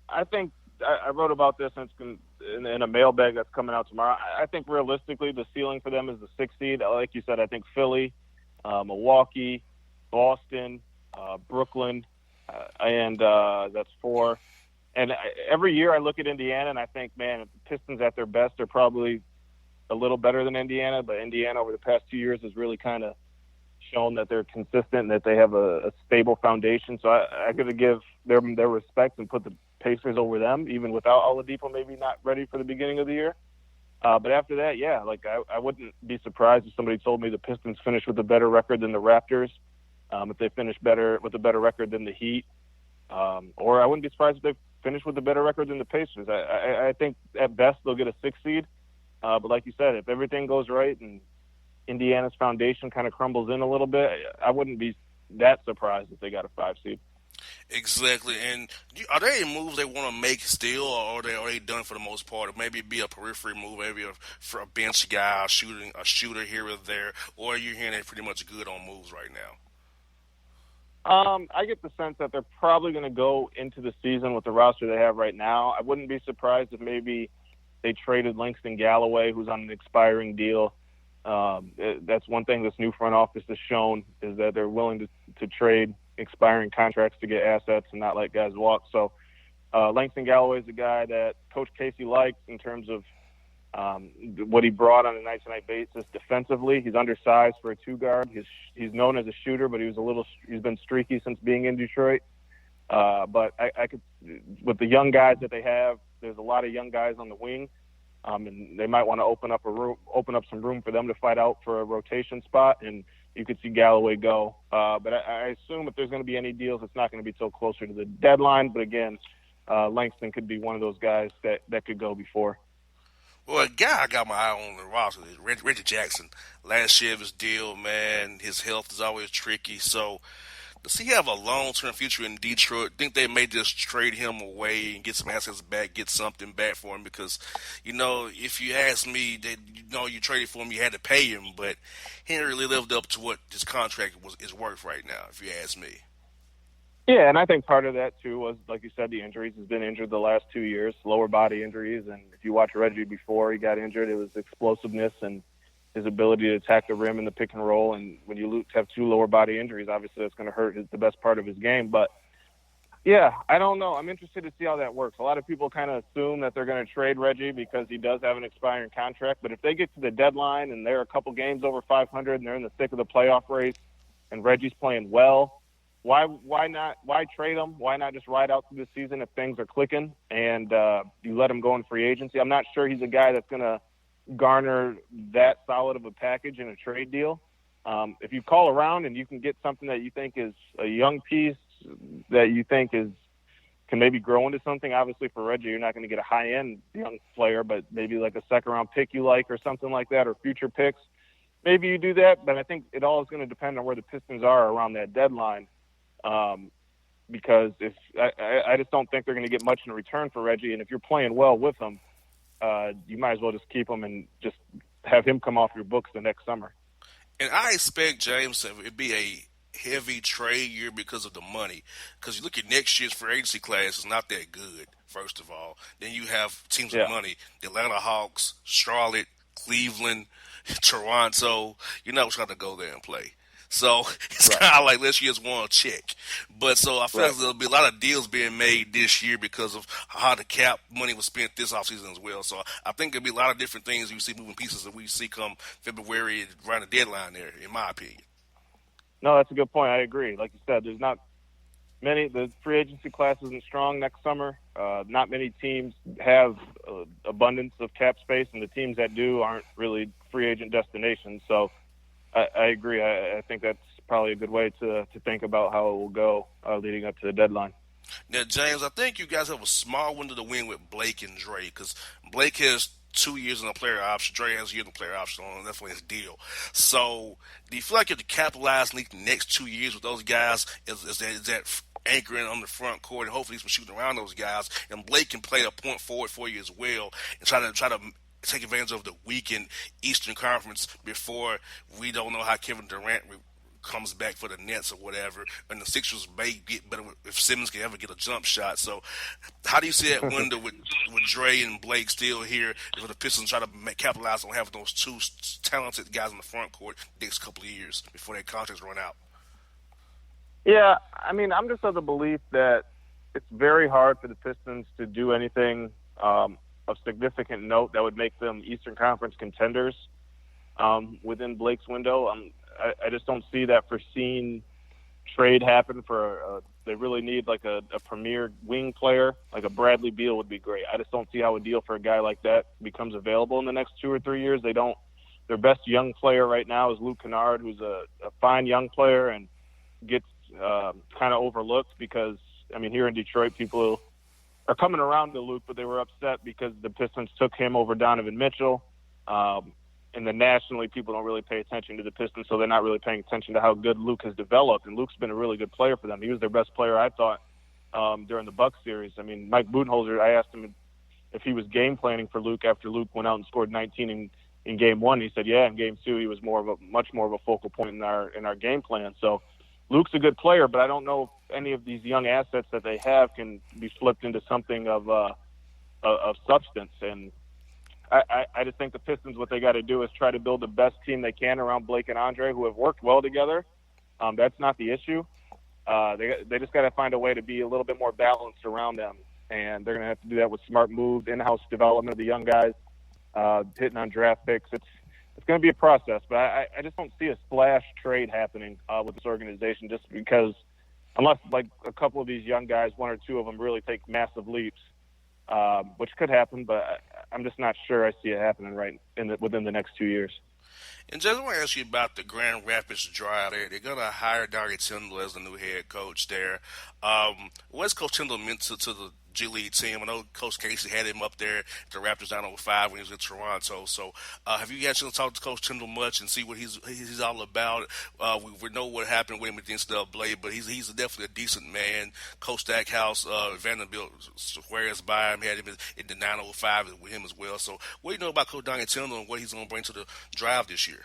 I think I wrote about this in a mailbag that's coming out tomorrow. I think realistically the ceiling for them is the 6th seed. Like you said, I think Philly, Milwaukee, Boston, Brooklyn, and that's 4. And every year I look at Indiana and I think, man, if the Pistons at their best are probably a little better than Indiana, but Indiana over the past 2 years has really kind of shown that they're consistent and that they have a stable foundation. So I got to give them their respect and put the Pacers over them, even without Oladipo maybe not ready for the beginning of the year. But after that, yeah, like I wouldn't be surprised if somebody told me the Pistons finished with a better record than the Raptors, if they finished better with a better record than the Heat, or I wouldn't be surprised if they finished with a better record than the Pacers. I think at best they'll get a 6th seed. But like you said, if everything goes right and Indiana's foundation kind of crumbles in a little bit, I wouldn't be that surprised if they got a 5 seed. Exactly. And are there any moves they want to make still, or are they done for the most part? Or maybe be a periphery move, maybe for a bench guy, a shooter here or there, or are you hearing they're pretty much good on moves right now? I get the sense that they're probably going to go into the season with the roster they have right now. I wouldn't be surprised if maybe they traded Langston Galloway, who's on an expiring deal. That's one thing this new front office has shown is that they're willing to trade expiring contracts to get assets and not let guys walk. So Langston Galloway is a guy that Coach Casey likes in terms of what he brought on a night-to-night basis defensively. He's undersized for a 2-guard. He's known as a shooter, but he's been streaky since being in Detroit. But I could, with the young guys that they have, there's a lot of young guys on the wing, and they might want to open up some room for them to fight out for a rotation spot, and you could see Galloway go. But I assume if there's going to be any deals, it's not going to be till closer to the deadline. But again, Langston could be one of those guys that could go before. Well, a guy I got my eye on the roster is Reggie Jackson. Last year of his deal, man, his health is always tricky. So does he have a long-term future in Detroit? Think they may just trade him away and get some assets back, get something back for him? Because, if you ask me, you traded for him, you had to pay him, but he ain't really lived up to what his contract is worth right now, if you ask me. Yeah, and I think part of that, too, was, like you said, the injuries. He's been injured the last 2 years, lower body injuries. And if you watch Reggie before he got injured, it was explosiveness and his ability to attack the rim in the pick and roll. And when you have 2 lower body injuries, obviously that's going to hurt the best part of his game. But, yeah, I don't know. I'm interested to see how that works. A lot of people kind of assume that they're going to trade Reggie because he does have an expiring contract. But if they get to the deadline and they're a couple games over 500 and they're in the thick of the playoff race and Reggie's playing well, why not? Why trade him? Why not just ride out through the season if things are clicking and you let him go in free agency? I'm not sure he's a guy that's going to garner that solid of a package in a trade deal. If you call around and you can get something that you think is a young piece that you think can maybe grow into something. Obviously for Reggie, you're not going to get a high-end young player, but maybe like a second-round pick you like or something like that, or future picks. Maybe you do that, but I think it all is going to depend on where the Pistons are around that deadline. Because if I just don't think they're going to get much in return for Reggie, and if you're playing well with him, you might as well just keep him and just have him come off your books the next summer. And I expect, James, it be a heavy trade year because of the money. Because you look at next year's free agency class, it's not that good, first of all. Then you have teams with money, the Atlanta Hawks, Charlotte, Cleveland, Toronto. You're not trying to go there and play. So it's kind of like let's just want to check. But so I feel like there'll be a lot of deals being made this year because of how the cap money was spent this offseason as well. So I think there'll be a lot of different things you see moving pieces that we see come February around the deadline there, in my opinion. No, that's a good point. I agree. Like you said, there's not many. The free agency class isn't strong next summer. Not many teams have abundance of cap space, and the teams that do aren't really free agent destinations. So I agree. I think that's probably a good way to think about how it will go leading up to the deadline. Now, James, I think you guys have a small window to win with Blake and Dre because Blake has 2 years in a player option. Dre has a year in a player option on that's when his deal. So do you feel like you have to capitalize in the next 2 years with those guys? Is that anchoring on the front court, and hopefully he's been shooting around those guys. And Blake can play a point forward for you as well, and try to take advantage of the weakened Eastern Conference before we don't know how Kevin Durant comes back for the Nets or whatever. And the Sixers may get better if Simmons can ever get a jump shot. So, how do you see that window with Dre and Blake still here for the Pistons try to capitalize on having those two talented guys in the front court next couple of years before their contracts run out? Yeah, I mean, I'm just of the belief that it's very hard for the Pistons to do anything of significant note that would make them Eastern Conference contenders within Blake's window. I just don't see that foreseen trade happen they really need like a premier wing player, like a Bradley Beal would be great. I just don't see how a deal for a guy like that becomes available in the next 2 or 3 years. Their best young player right now is Luke Kennard, who's a fine young player and gets kind of overlooked because, I mean, here in Detroit, people are coming around to Luke, but they were upset because the Pistons took him over Donovan Mitchell. And then nationally, people don't really pay attention to the Pistons, so they're not really paying attention to how good Luke has developed. And Luke's been a really good player for them. He was their best player, I thought, during the Bucks series. I mean, Mike Budenholzer, I asked him if he was game planning for Luke after Luke went out and scored 19 in Game 1. He said, yeah, in Game 2, he was much more of a focal point in our game plan. So Luke's a good player, but I don't know if any of these young assets that they have can be flipped into something of substance. And I just think the Pistons, what they got to do is try to build the best team they can around Blake and Andre, who have worked well together. That's not the issue. They just got to find a way to be a little bit more balanced around them, and they're going to have to do that with smart moves, in-house development of the young guys, hitting on draft picks. It's going to be a process, but I just don't see a splash trade happening with this organization just because unless like a couple of these young guys, one or two of them really take massive leaps, which could happen, but I'm just not sure I see it happening within the next 2 years. And just want to ask you about the Grand Rapids Drive there. They're going to hire Donnie Tyndall as the new head coach there. What's Coach Tyndall meant to the G League team? I know Coach Casey had him up there at the Raptors 905 when he was in Toronto. So have you had a chance to talk to Coach Tyndall much and see what he's all about? We know what happened with him at the NCAA, but he's definitely a decent man. Coach Stackhouse, Vanderbilt swears by him, had him in the 905 with him as well. So what do you know about Coach Donnie Tyndall and what he's going to bring to the Drive this year?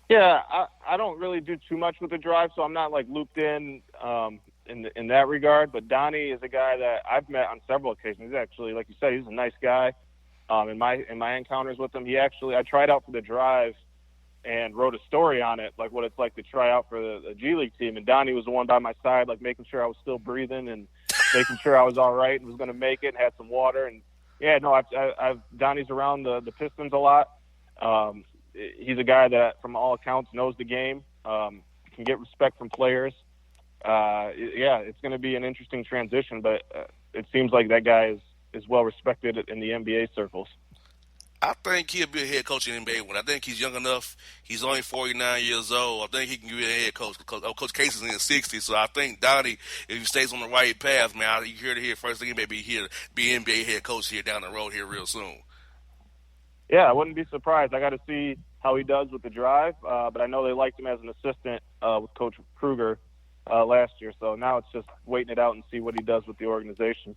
Yeah, I don't really do too much with the Drive, so I'm not like looped in that regard. But Donnie is a guy that I've met on several occasions. He's actually, like you said, he's a nice guy. In my encounters with him, I tried out for the Drive and wrote a story on it, like what it's like to try out for the G League team. And Donnie was the one by my side, like making sure I was still breathing and making sure I was all right and was going to make it and had some water. And yeah, no, Donnie's around the Pistons a lot. He's a guy that, from all accounts, knows the game, can get respect from players. It's going to be an interesting transition, but it seems like that guy is well respected in the NBA circles. I think he'll be a head coach in the NBA when I think he's young enough. He's only 49 years old. I think he can be a head coach. Coach Casey's in his 60s, so I think Donnie, if he stays on the right path, man, you hear it here first thing, he may be here, be NBA head coach here down the road here real soon. Yeah, I wouldn't be surprised. I got to see how he does with the Drive, but I know they liked him as an assistant with Coach Kruger last year. So now it's just waiting it out and see what he does with the organization.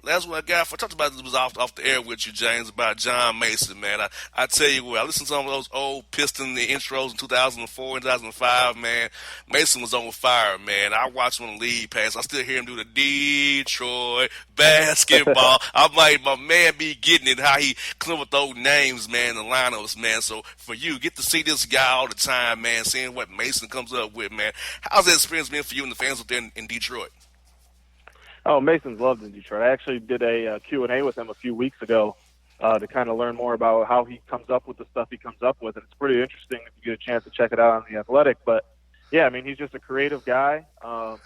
Last one I got, I talked about this was off the air with you, James, about John Mason, man. I tell you what, I listened to some of those old Piston intros in 2004 and 2005, man. Mason was on fire, man. I watched him on the league pass. I still hear him do the Detroit basketball. I'm like, my man be getting it, how he clean with those names, man, the lineups, man. So for you, get to see this guy all the time, man, seeing what Mason comes up with, man. How's that experience been for you and the fans up there in Detroit? Oh, Mason's loved in Detroit. I actually did a Q&A with him a few weeks ago to kind of learn more about how he comes up with the stuff he comes up with. And it's pretty interesting if you get a chance to check it out on The Athletic. But, yeah, I mean, he's just a creative guy. A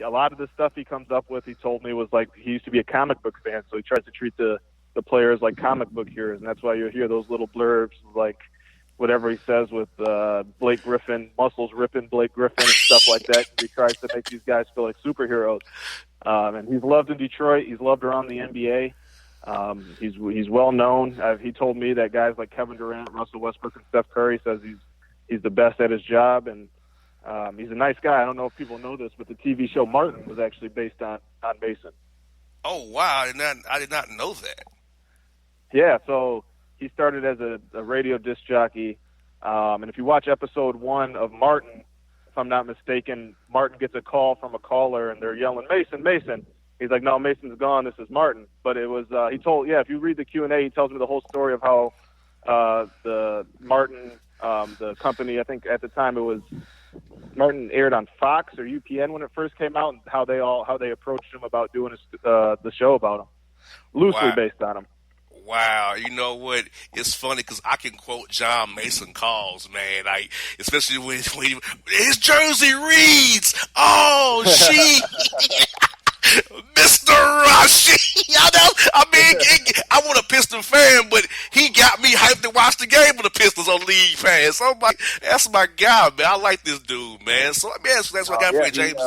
lot of the stuff he comes up with, he told me, was like he used to be a comic book fan, so he tries to treat the players like comic book heroes. And that's why you hear those little blurbs like whatever he says with Blake Griffin, muscles ripping Blake Griffin and stuff like that. He tries to make these guys feel like superheroes. And he's loved in Detroit. He's loved around the NBA. He's well known. He told me that guys like Kevin Durant, Russell Westbrook, and Steph Curry says he's the best at his job, and he's a nice guy. I don't know if people know this, but the TV show Martin was actually based on Mason. Oh wow, I did not know that. Yeah, so he started as a radio disc jockey, and if you watch episode 1 of Martin, if I'm not mistaken, Martin gets a call from a caller, and they're yelling, "Mason, Mason." He's like, "No, Mason's gone. This is Martin." But it was if you read the Q&A, he tells me the whole story of how the Martin, the company, I think at the time it was Martin aired on Fox or UPN when it first came out, and how they approached him about doing the show about him, loosely based on him. Wow, you know what? It's funny because I can quote John Mason calls, man. Like, especially when his jersey reads, "Oh, she." Mr. Rushy. I want a Piston fan, but he got me hyped to watch the game with the Pistons on League Pass. So I'm like, that's my guy, man. I like this dude, man. So let me ask you, that's what I got for you, James.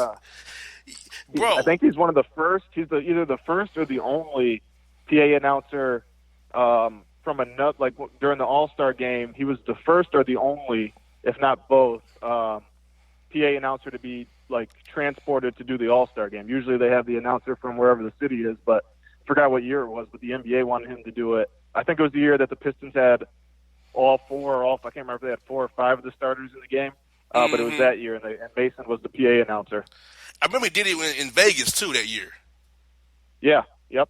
Bro, I think he's one of the first. He's either the first or the only PA announcer from during the All-Star game. He was the first or the only, if not both, PA announcer to be transported to do the All-Star game. Usually they have the announcer from wherever the city is, but I forgot what year it was, but the NBA wanted him to do it. I think it was the year that the Pistons had I can't remember if they had 4 or 5 of the starters in the game, but it was that year, and Mason was the PA announcer. I remember he did it in Vegas, too, that year. Yeah, yep.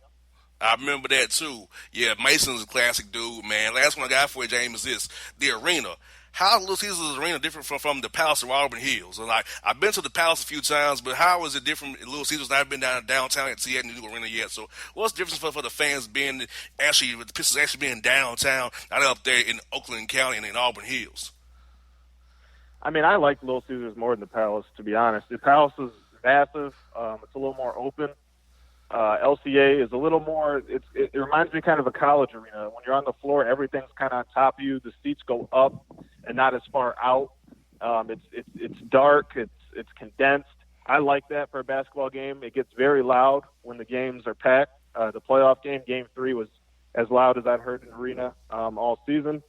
I remember that, too. Yeah, Mason's a classic dude, man. Last one I got for you, James, is this. The arena. How is Little Caesars Arena different from the Palace of Auburn Hills? And I've been to the Palace a few times, but how is it different? Little Caesars, I've been downtown at the new arena yet. So what's the difference for the fans with the Pistons actually being downtown, not up there in Oakland County and in Auburn Hills? I mean, I like Little Caesars more than the Palace, to be honest. The Palace is massive. It's a little more open. LCA is a little more. It reminds me kind of a college arena. When you're on the floor, everything's kind of on top of you. The seats go up and not as far out. It's dark. It's condensed. I like that for a basketball game. It gets very loud when the games are packed. The playoff game 3 was as loud as I've heard in an arena all season.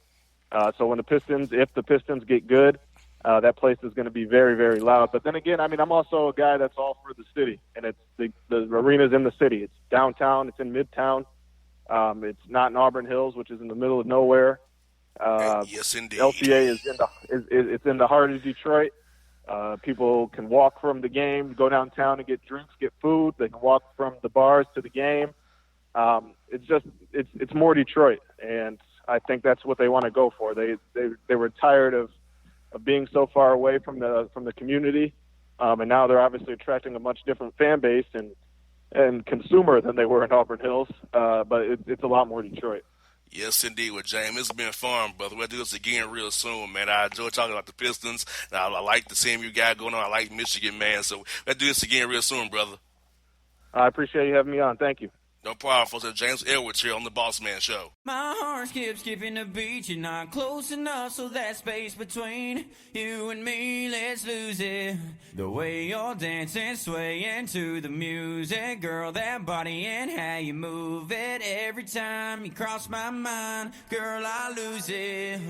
So when if the Pistons get good, that place is going to be very, very loud. But then again, I mean, I'm also a guy that's all for the city, and it's the arena's in the city. It's downtown. It's in Midtown. It's not in Auburn Hills, which is in the middle of nowhere. Yes, indeed. LCA is in the heart of Detroit. People can walk from the game, go downtown and get drinks, get food. They can walk from the bars to the game. It's more Detroit, and I think that's what they want to go for. They were tired of being so far away from the community, and now they're obviously attracting a much different fan base and consumer than they were in Auburn Hills. But it's a lot more Detroit. Yes, indeed, with James. It's been fun, brother. We'll do this again real soon, man. I enjoy talking about the Pistons. I like the same you got going on. I like Michigan, man. So we'll do this again real soon, brother. I appreciate you having me on. Thank you. No problem, folks. James Edwards here on the Bossman Show. My heart skips skipping the beat. You're not close enough, so that space between you and me, let's lose it. The way you're dancing, swaying to the music, girl, that body and how you move it. Every time you cross my mind, girl, I lose it.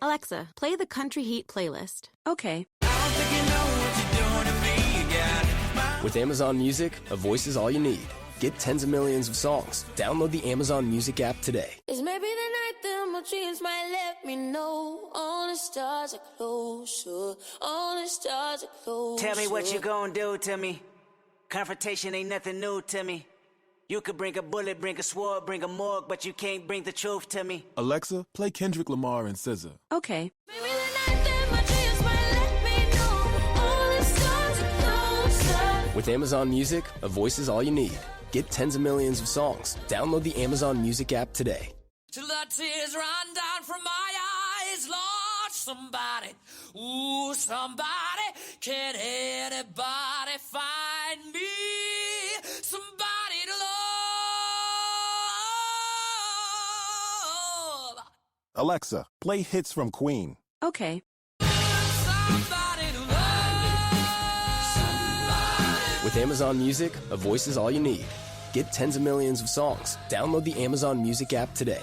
Alexa, play the Country Heat playlist. Okay. I don't think you know what you're doing to me. You got With Amazon Music, a voice is all you need. Get tens of millions of songs. Download the Amazon Music app today. It's maybe the night that my dreams might let me know. All the stars are closer. All the stars are closer. Tell me what you gonna do to me. Confrontation ain't nothing new to me. You could bring a bullet, bring a sword, bring a morgue, but you can't bring the truth to me. Alexa, play Kendrick Lamar and SZA. Okay. Maybe the night that my dreams might let me know. All the stars are closer. With Amazon Music, a voice is all you need. Get tens of millions of songs. Download the Amazon Music app today. Till the tears run down from my eyes, Lord, somebody, ooh, somebody, can anybody find me? Somebody to love. Alexa, play hits from Queen. Okay. Somebody to love. With Amazon Music, a voice is all you need. Get tens of millions of songs. Download the Amazon Music app today.